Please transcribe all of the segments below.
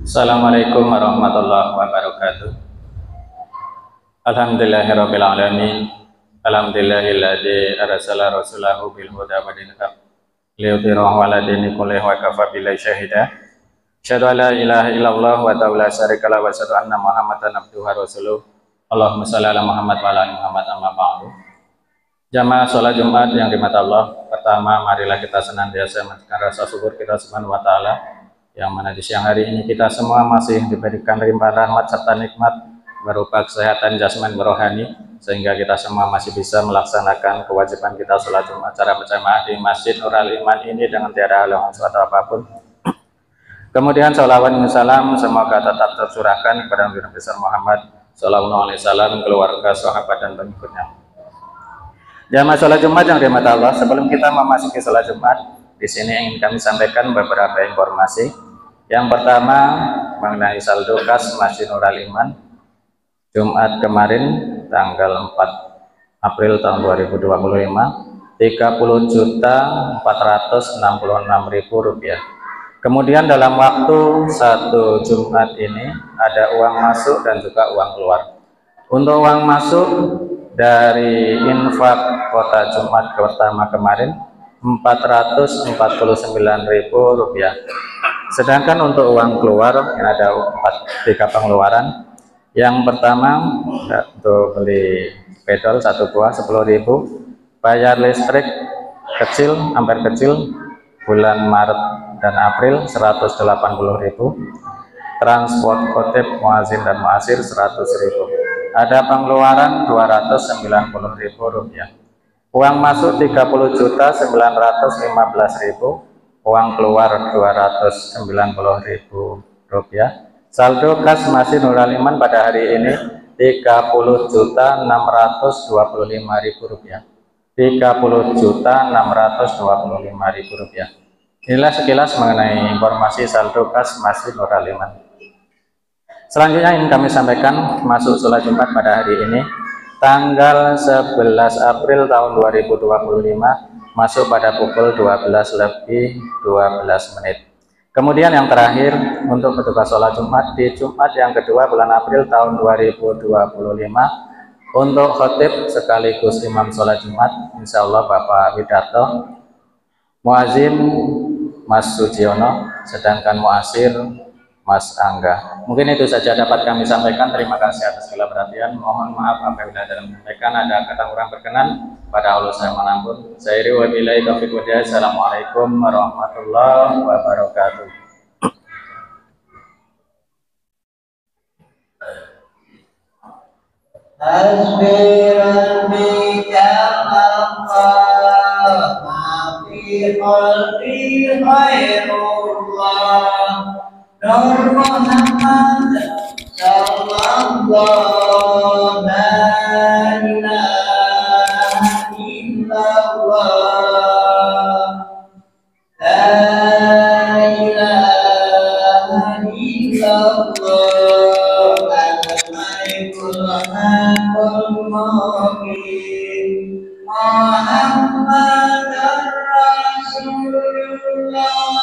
Assalamualaikum warahmatullahi wabarakatuh. Alhamdulillahirabbil alamin. Alhamdulillahilladzi arsala rasulahu bil huda wa dinil haq liyudhhirahu 'ala dini kullihi wa kafa billahi syahida. Asyhadu an la ilaha illallah wa la syarika lahu wa asyhadu anna Muhammadan abduhu wa rasuluh. Allahumma shalli ala Muhammad wa ala ali Muhammad amma ba'du. Jamaah salat Jumat yang dimata Allah, pertama marilah kita senantiasa mengucapkan rasa syukur kita Subhanahu wa taala yang mana di siang hari ini kita semua masih diberikan limpahan rahmat serta nikmat berupa kesehatan jasmani rohani, sehingga kita semua masih bisa melaksanakan kewajiban kita sholat Jumat secara berjamaah di Masjid Nurul Iman ini dengan tiada halangan suatu apapun. Kemudian sholawat dan salam semoga tetap tercurahkan kepada Nabi besar Muhammad sallallahu alaihi wasallam, keluarga, sahabat dan pengikutnya. Jamaah sholat Jumat yang dirahmati Allah, sebelum kita memasuki sholat Jumat, di sini ingin kami sampaikan beberapa informasi. Yang pertama mengenai saldo kas Masjid Nurul Iman Jumat kemarin tanggal 4 April tahun 2025 Rp30.466.000. Kemudian dalam waktu satu Jumat ini ada uang masuk dan juga uang keluar. Untuk uang masuk dari infak kota Jumat pertama kemarin Rp449.000. Sedangkan untuk uang keluar yang ada 3 pengeluaran. Yang pertama untuk beli pedal 1 buah 10.000, bayar listrik kecil ampere kecil bulan Maret dan April 180.000, transport khotib muazin dan muasir 100.000. Ada pengeluaran Rp290.000. Uang masuk Rp30.915.000, uang keluar Rp290.000. Saldo kas Masjid Nurul Iman pada hari ini Rp30.625.000. Rp30.625.000. Inilah sekilas mengenai informasi saldo kas Masjid Nurul Iman. Selanjutnya ingin kami sampaikan masuk sholat Jumat pada hari ini tanggal 11 April tahun 2025 masuk pada pukul 12:12. Kemudian yang terakhir untuk petugas sholat Jumat di Jumat yang kedua bulan April tahun 2025 untuk khotib sekaligus imam sholat Jumat insya Allah Bapak Widarto, muazin Mas Sujiono, sedangkan muasir Mas Angga. Mungkin itu saja dapat kami sampaikan. Terima kasih atas segala perhatian. Mohon maaf apabila dalam menyampaikan ada kata kurang berkenan. Pada Allah saya mengampun. Saya wabillahi taufiq wal hidayah. Assalamualaikum warahmatullahi wabarakatuh. Hasbi rabbika Allah ma fi qalbi khairullah Nur Muhammad sallallahu la ilaha illallah la ilaha illallah al-malikul hakul mubin Muhammadar Rasulullah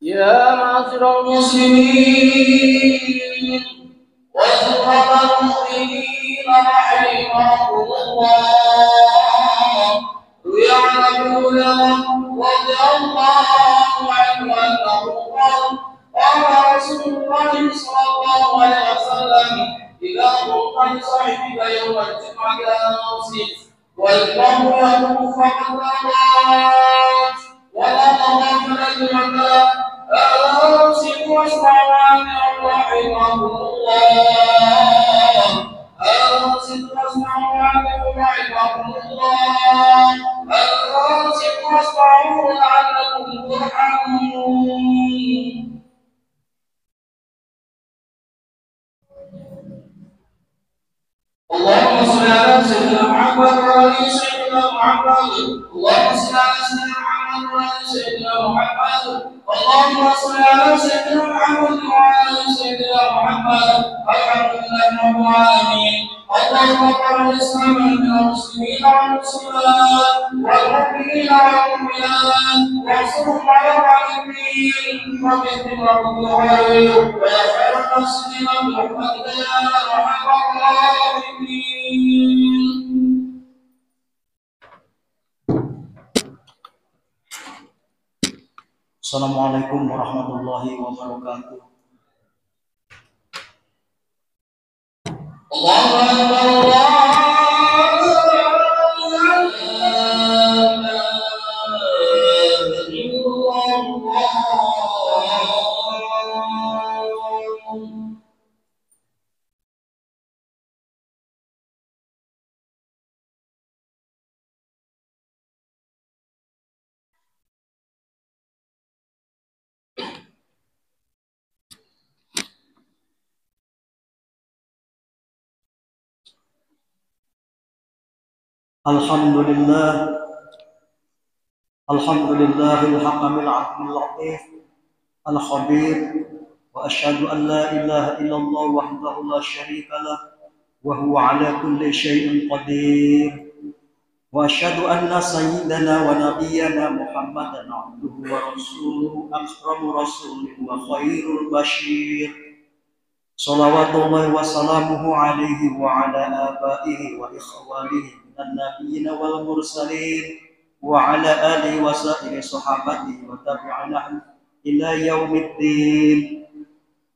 يا معاشر المسلمين وزمرة المؤمنين رحمكم الله يعلمون رضي الله عنه أنه قال رسول الله صلى الله عليه وسلم إذا قمت لصاحبك يوم الجمعة إلى المسجد والإمام يقوم فقد أضاعت ولا تغفل المكان أنصت واسمعوا عني رحمكم الله أنصت واسمعوا عني رحمكم الله أنصت واسمعوا لعلكم ترحمون اللهم صل على سيدنا محمد وعلى سيدنا محمد اللهم صل على سيدنا محمد وعلى سيدنا محمد اللهم صل على سيدنا محمد وعلى سيدنا محمد الحمد لله رب العالمين اللهم اغفر الاسلام والمسلمين والمسلمات والمؤمنين والمؤمنات وانصرهم على الظالمين وبهم رب العالمين ويا خير الناصرين برحمتك يا ارحم الراحمين. Assalamualaikum warahmatullahi wabarakatuh. Allahu Akbar, Allahu Akbar. Alhamdulillah, Alhamdulillahil hakamil adil latif al-khabir, wa asyhadu an la ilaha illallah wahdahu la syarika lah wa huwa ala kulli syai'in qadir, wa asyhadu anna sayyidana wa nabiyyana Muhammadan abduhu wa rasuluhu akramu rasulih wa khairul bashir. Salawatullahi wa salamuhu alaihi wa ala abaihi wa ikhwanihi minan nabiyyin wal mursalin wa ala alihi wa sahbihi sahabatihi wa tabi'inahum ila yaumiddin.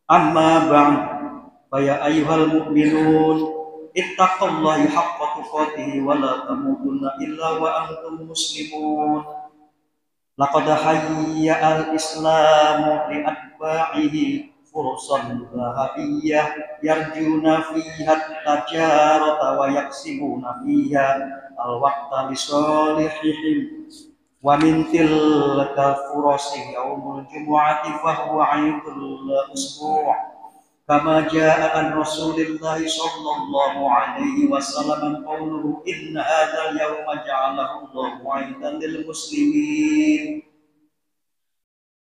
Amma ba'd, fa ya ayyuhal mu'minun ittaqullaha haqqa tuqatih wa la tamutunna illa wa antum muslimun. Laqad hayya al-islamu li atba'ihi fursan dhahabiyyah yarjuna fiha tajarata wa yaksibuna fiha al-waqta li salihihim, wa min tilka furasi yaumul jumu'ati fa huwa 'aidul usbu' kama jaa'a an Rasulillah sallallahu alaihi wasallam qawluhu inna hadzal yawma ja'alahu Allahu 'aidan lil muslimin.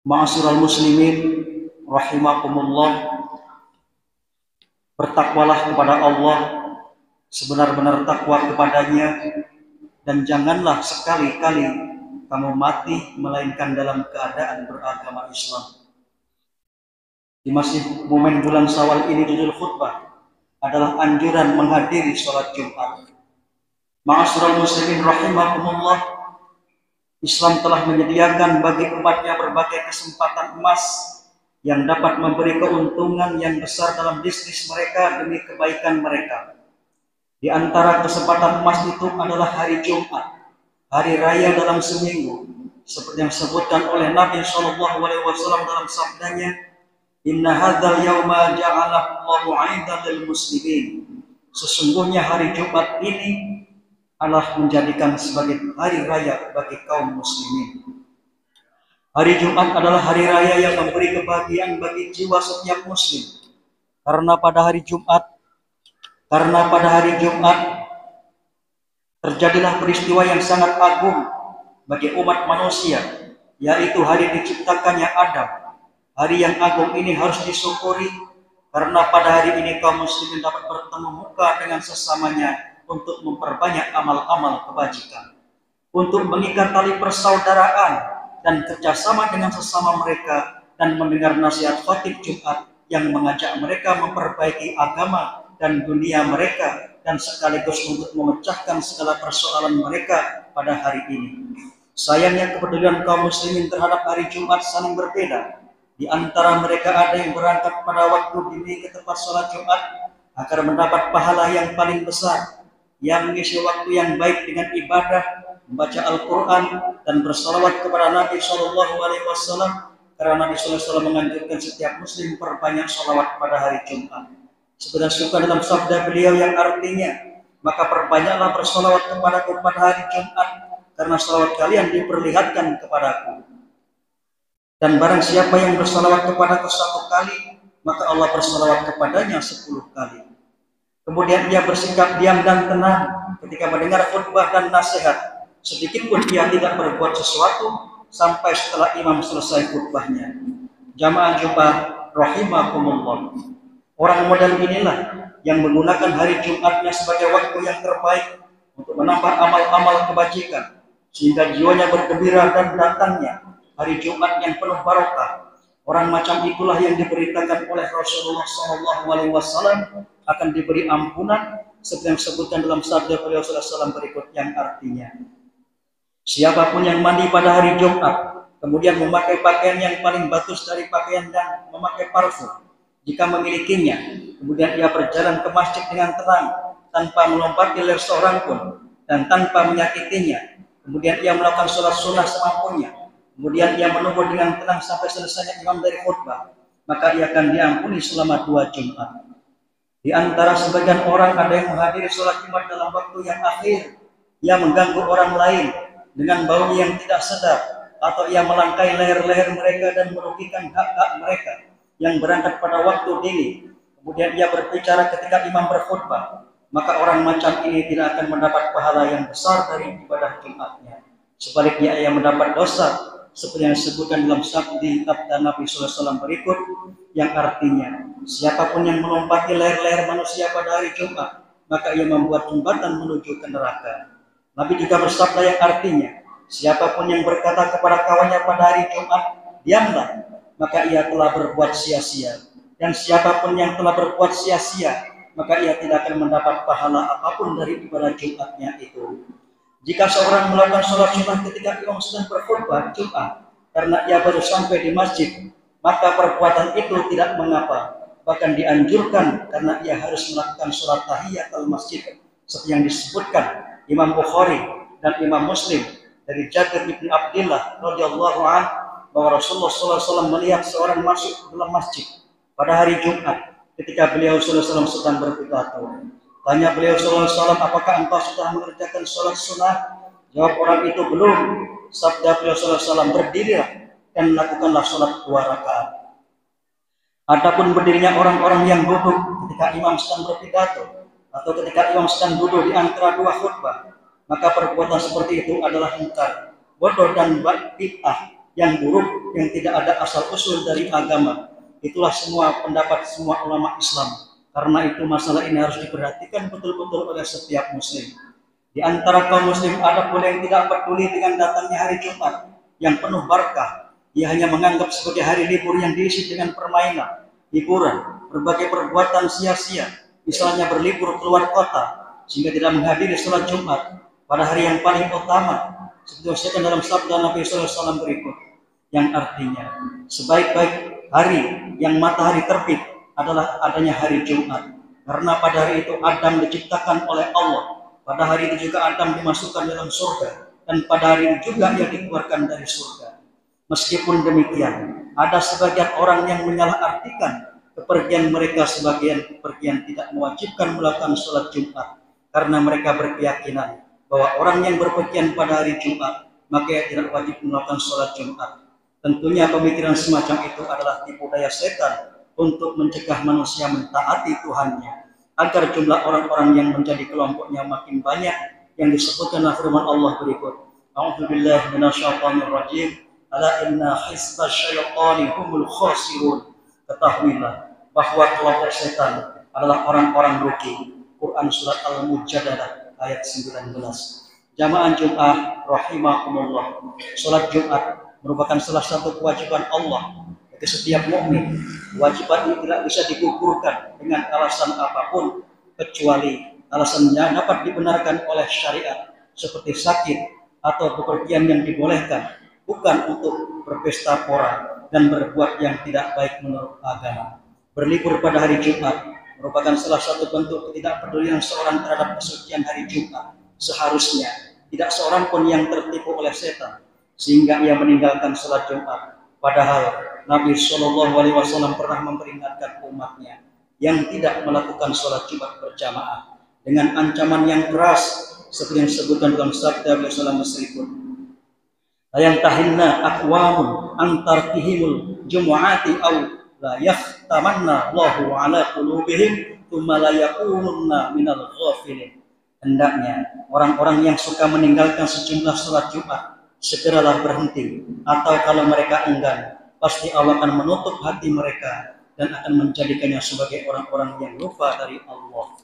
Ma'asyiral muslimin rahimakumullah, bertakwalah kepada Allah sebenar-benar takwa kepadanya, dan janganlah sekali-kali kamu mati melainkan dalam keadaan beragama Islam. Di masih momen bulan Syawal ini judul khutbah adalah anjuran menghadiri sholat Jumat. Ma'asyiral muslimin rahimakumullah, Islam telah menyediakan bagi umatnya berbagai kesempatan emas yang dapat memberi keuntungan yang besar dalam bisnis mereka demi kebaikan mereka. Di antara kesempatan emas itu adalah hari Jumat, hari raya dalam seminggu, seperti yang disebutkan oleh Nabi SAW dalam sabdanya, inna hadzal yauma ja'alahu Allahu 'aidan lil muslimin. Sesungguhnya hari Jumat ini adalah menjadikan sebagai hari raya bagi kaum muslimin. Hari Jumat adalah hari raya yang memberi kebahagiaan bagi jiwa setiap muslim. Karena pada hari Jumat terjadilah peristiwa yang sangat agung bagi umat manusia, yaitu hari diciptakannya Adam. Hari yang agung ini harus disyukuri karena pada hari ini kaum muslimin dapat bertemu muka dengan sesamanya untuk memperbanyak amal-amal kebajikan, untuk mengikat tali persaudaraan dan kerjasama dengan sesama mereka, dan mendengar nasihat khatib Jumat yang mengajak mereka memperbaiki agama dan dunia mereka, dan sekaligus untuk memecahkan segala persoalan mereka pada hari ini. Sayangnya kepedulian kaum muslimin terhadap hari Jumat saling berbeda. Di antara mereka ada yang berangkat pada waktu dini ke tempat sholat Jumat agar mendapat pahala yang paling besar, yang mengisi waktu yang baik dengan ibadah, membaca Al-Quran, dan bersalawat kepada Nabi SAW, karena Nabi SAW menganjurkan setiap muslim perbanyak salawat pada hari Jumat. Sebenarnya suka dalam sabda beliau yang artinya, maka perbanyaklah bersalawat kepadaku pada hari Jumat, karena salawat kalian diperlihatkan kepadaku. Dan barang siapa yang bersalawat kepadaku 1 kali, maka Allah bersalawat kepadanya 10 kali. Kemudian ia bersikap diam dan tenang ketika mendengar khutbah dan nasihat. Sedikit pun ia tidak berbuat sesuatu sampai setelah imam selesai khutbahnya. Jamaah Jumat rahimakumullah, orang model inilah yang menggunakan hari Jumatnya sebagai waktu yang terbaik untuk menambah amal-amal kebajikan, sehingga jiwanya bergembira dan datangnya hari Jumat yang penuh barokah. Orang macam itulah yang diberitakan oleh Rasulullah SAW akan diberi ampunan, seperti yang disebutkan dalam sabda beliau SAW berikut yang artinya, siapapun yang mandi pada hari Jumat, kemudian memakai pakaian yang paling bagus dari pakaian dan memakai parfum, jika memilikinya, kemudian ia berjalan ke masjid dengan tenang, tanpa melompati leher seorang pun, dan tanpa menyakitinya, kemudian ia melakukan sholat sunnah semampunya, kemudian ia menunggu dengan tenang sampai selesainya imam dari khutbah, maka ia akan diampuni selama 2 Jumat. Di antara sebagian orang ada yang menghadiri sholat Jumat dalam waktu yang akhir, ia mengganggu orang lain dengan bau yang tidak sedap, atau ia melangkai leher-leher mereka dan merugikan hak-hak mereka yang berangkat pada waktu dini. Kemudian ia berbicara ketika imam berkhutbah, maka orang macam ini tidak akan mendapat pahala yang besar dari ibadah Jumatnya. Sebaliknya ia mendapat dosa seperti yang disebutkan dalam sabda Nabi SAW berikut, yang artinya siapapun yang melompati leher-leher manusia pada hari Jumat, maka ia membuat jembatan menuju ke neraka. Nabi juga bersabda yang artinya siapapun yang berkata kepada kawannya pada hari Jumat, diamlah, maka ia telah berbuat sia-sia. Dan siapapun yang telah berbuat sia-sia, maka ia tidak akan mendapat pahala apapun dari ibadah Jumatnya itu. Jika seorang melakukan sholat Jumat ketika imam sedang berkhutbah Jumat karena ia baru sampai di masjid, maka perbuatan itu tidak mengapa, bahkan dianjurkan karena ia harus melakukan sholat tahiyatul masjid seperti yang disebutkan Imam Bukhari dan Imam Muslim dari Jabir bin Abdullah radhiyallahu anhu bahwa Rasulullah SAW melihat seorang masuk ke dalam masjid pada hari Jumat ketika beliau SAW sedang berpidato. Tanya beliau SAW, apakah engkau sudah mengerjakan sholat sunnah? Jawab orang itu, belum. Sabda beliau SAW, berdirilah dan lakukanlah sholat 2 rakaat. Adapun berdirinya orang-orang yang duduk ketika imam sedang berpidato atau ketika imam sedang duduk di antara 2 khutbah, maka perbuatan seperti itu adalah mungkar, bodoh dan bid'ah yang buruk yang tidak ada asal usul dari agama. Itulah semua pendapat semua ulama Islam. Karena itu masalah ini harus diperhatikan betul-betul oleh setiap muslim. Di antara kaum muslim ada pula yang tidak peduli dengan datangnya hari Jumat yang penuh berkah. Ia hanya menganggap sebagai hari libur yang diisi dengan permainan, hiburan, berbagai perbuatan sia-sia. Misalnya berlibur keluar kota sehingga tidak menghadiri sholat Jumat pada hari yang paling utama. Seperti disebutkan dalam sabda Nabi SAW berikut, yang artinya sebaik-baik hari yang matahari terbit adalah adanya hari Jumat. Karena pada hari itu Adam diciptakan oleh Allah. Pada hari itu juga Adam dimasukkan dalam surga. Dan pada hari itu juga ia dikeluarkan dari surga. Meskipun demikian, ada sebagian orang yang menyalahartikan kepergian mereka sebagian kepergian tidak mewajibkan melakukan sholat Jumat. Karena mereka berkeyakinan bahwa orang yang berpergian pada hari Jumat, maka ia tidak wajib melakukan sholat Jumat. Tentunya pemikiran semacam itu adalah tipu daya setan untuk mencegah manusia mentaati Tuhannya, agar jumlah orang-orang yang menjadi kelompoknya makin banyak, yang disebutkan dalam firman Allah berikut, A'udzubillahi minasyaitonirrajim, ala inna hizbasyaitani humul khasirun. Ketahuilah bahwa kelompok setan adalah orang-orang rugi. Quran surat Al-Mujadalah ayat 19. Jamaah Jumat rahimakumullah, salat Jumat merupakan salah satu kewajiban Allah bagi setiap mukmin. Kewajiban ini tidak bisa digugurkan dengan alasan apapun kecuali alasannya dapat dibenarkan oleh syariat, seperti sakit atau bepergian yang dibolehkan, bukan untuk berpesta pora dan berbuat yang tidak baik menurut agama. Berlibur pada hari Jumat merupakan salah satu bentuk ketidakpedulian seorang terhadap kesucian hari Jumat. Seharusnya tidak seorang pun yang tertipu oleh setan sehingga ia meninggalkan salat Jumat. Padahal Nabi SAW pernah memperingatkan umatnya yang tidak melakukan sholat Jumat berjamaah dengan ancaman yang keras seperti yang disebutkan dalam sabda beliau sallallahu alaihi wasallam, la yantahinna aqwamun antarkihimul jumu'ati aw la yahtamanna Allahu ala qulubihim thumma la yakununna minal ghafilin. Hendaknya orang-orang yang suka meninggalkan sejumlah sholat Jumat segeralah berhenti, atau kalau mereka enggan, pasti Allah akan menutup hati mereka dan akan menjadikannya sebagai orang-orang yang lupa dari Allah.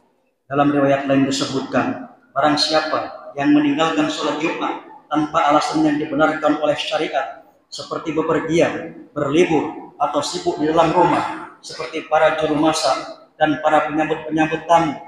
Dalam riwayat lain disebutkan, barang siapa yang meninggalkan sholat Jumat tanpa alasan yang dibenarkan oleh syariat, seperti bepergian, berlibur, atau sibuk di dalam rumah, seperti para juru masak dan para penyambut tamu,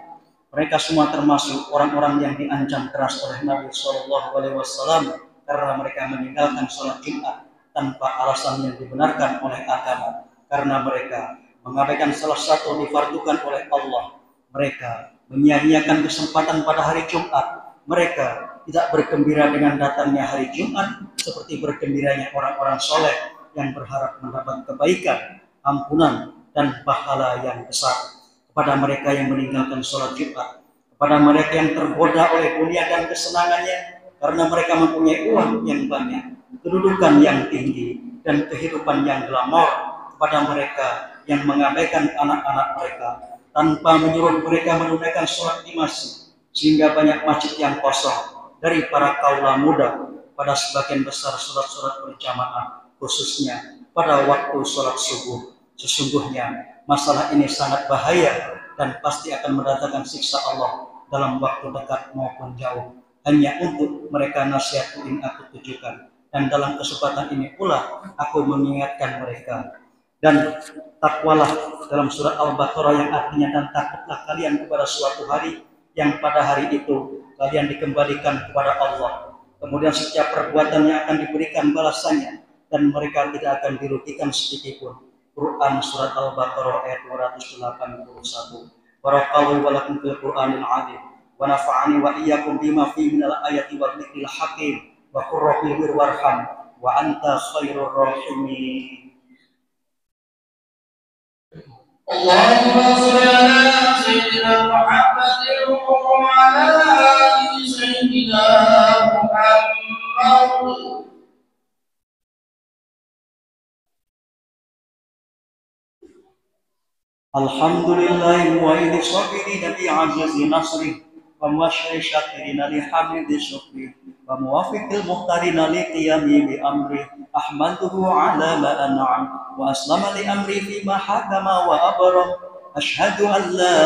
mereka semua termasuk orang-orang yang diancam keras oleh Nabi SAW karena mereka meninggalkan sholat Jumat tanpa alasan yang dibenarkan oleh agama, karena mereka mengabaikan salah satu difardukan oleh Allah. Mereka menyia-nyiakan kesempatan pada hari Jumat. Mereka tidak bergembira dengan datangnya hari Jumat seperti bergembiranya orang-orang soleh yang berharap mendapat kebaikan, ampunan, dan pahala yang besar. Kepada mereka yang meninggalkan sholat Jumat, kepada mereka yang tergoda oleh dunia dan kesenangannya karena mereka mempunyai uang yang banyak, kedudukan yang tinggi, dan kehidupan yang glamor, kepada mereka yang mengabaikan anak-anak mereka, tanpa menyuruh mereka menunaikan sholat di masjid, sehingga banyak masjid yang kosong dari para kaula muda pada sebagian besar sholat-sholat berjamaah, khususnya pada waktu sholat subuh. Sesungguhnya masalah ini sangat bahaya dan pasti akan mendatangkan siksa Allah dalam waktu dekat maupun jauh. Hanya untuk mereka nasihat ini aku tujukan, dan dalam kesempatan ini pula aku mengingatkan mereka. Dan takwalah dalam surat Al-Baqarah yang artinya dan takutlah kalian kepada suatu hari yang pada hari itu kalian dikembalikan kepada Allah. Kemudian setiap perbuatan yang akan diberikan balasannya dan mereka tidak akan dirugikan sedikitpun. Quran surat Al-Baqarah ayat 281. Barakallahu wa lakum fil Qur'anil 'azim wa nafa'ani wa iyyakum bima fihi minal ayati wal dzikril hakim wa qur rabbi warham wa anta khairur rahimin. اللهم صل على سيدنا محمد وعلى آل سيدنا محمد. Alhamdulillah mu'ayyid sabirin bi azizi nasri wa muwashshir syakirin li hamidi syukri wa muwafiqil muhtarin li qiyami bi amri ahmaduhu ala ma an'am wa aslama li amri fi ma hakama wa abram ashhadu an la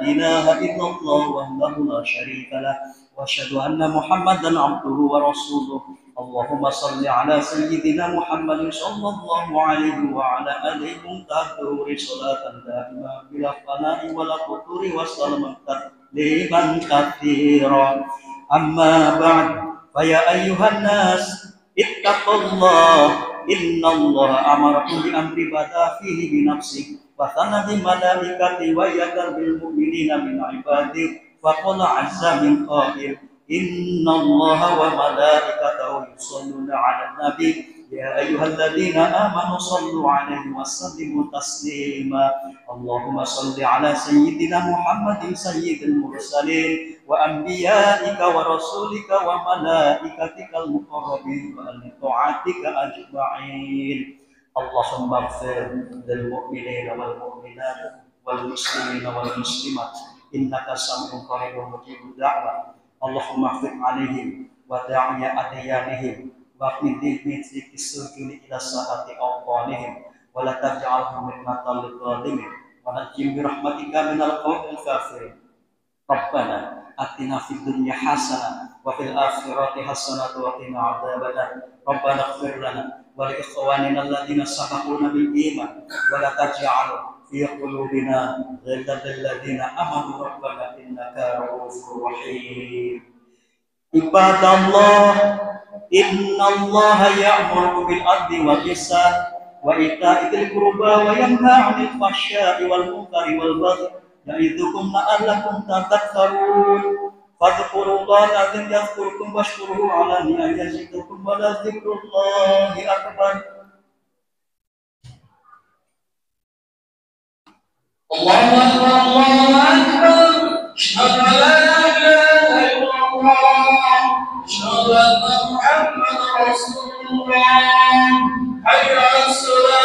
ilaha illallah wahdahu la syarika lah wa asyhadu anna muhammadan abduhu wa rasuluh. Allahumma salli ala sayyidina Muhammadin sallallahu alaihi wa ala alihi muntahuri salatan daimah bila fana'i wala quturi wa salaman tasliman katsiran. Amma ba'd, fa ya ayyuhan nas ittaqullah innallaha amarakum bi amri bada fihi bi nafsi wa thana bi malaikati wa yadar bil mu'minina min ibadi wa qala azza min qail innallaha wa malaikatahu yusholluna 'alan nabi ya ayyuhalladzina amanu shallu 'alaihi wa sallimu taslima. Allahumma shalli 'ala sayyidina Muhammadin sayyidil mursalin wa anbiya'ika wa rasulika wa malaikatikal muqarrabin wa ahli ta'atika ajma'in. Allahumma ighfir lil mu'minina wal mu'minat wal muslimina wal muslimat innaka sami'un qaribun mujibud da'wah. Allahumma ighfir 'alaihim wa da'iya adyanihim wa qidil mitri kisujuni ila sa'ati awqanihim wa la taj'alhum mitnatan lil zalimin wa najjim bi rahmatika minal qawmil kafirin. Rabbana atina fid dunya hasanah wa fil akhirati hasanah wa qina adzabannar. Rabbana ighfir lana wa li ikhwanina alladhina sabaquna bil iman wa la taj'al في قلوبنا غلا للذين آمنوا ربنا إنك رؤوف رحيم. عباد الله إن الله يأمر بالعدل والإحسان وإيتاء ذي القربى وينهى عن الفحشاء والمنكر والبغي يعظكم لعلكم تذكرون. فاذكروا الله العظيم يذكركم واشكروه على نعمه يزدكم ولذكر الله أكبر. الله أكبر الله أكبر أشهد أن لا إله إلا الله أشهد أن محمدا رسول الله حي على الصلاة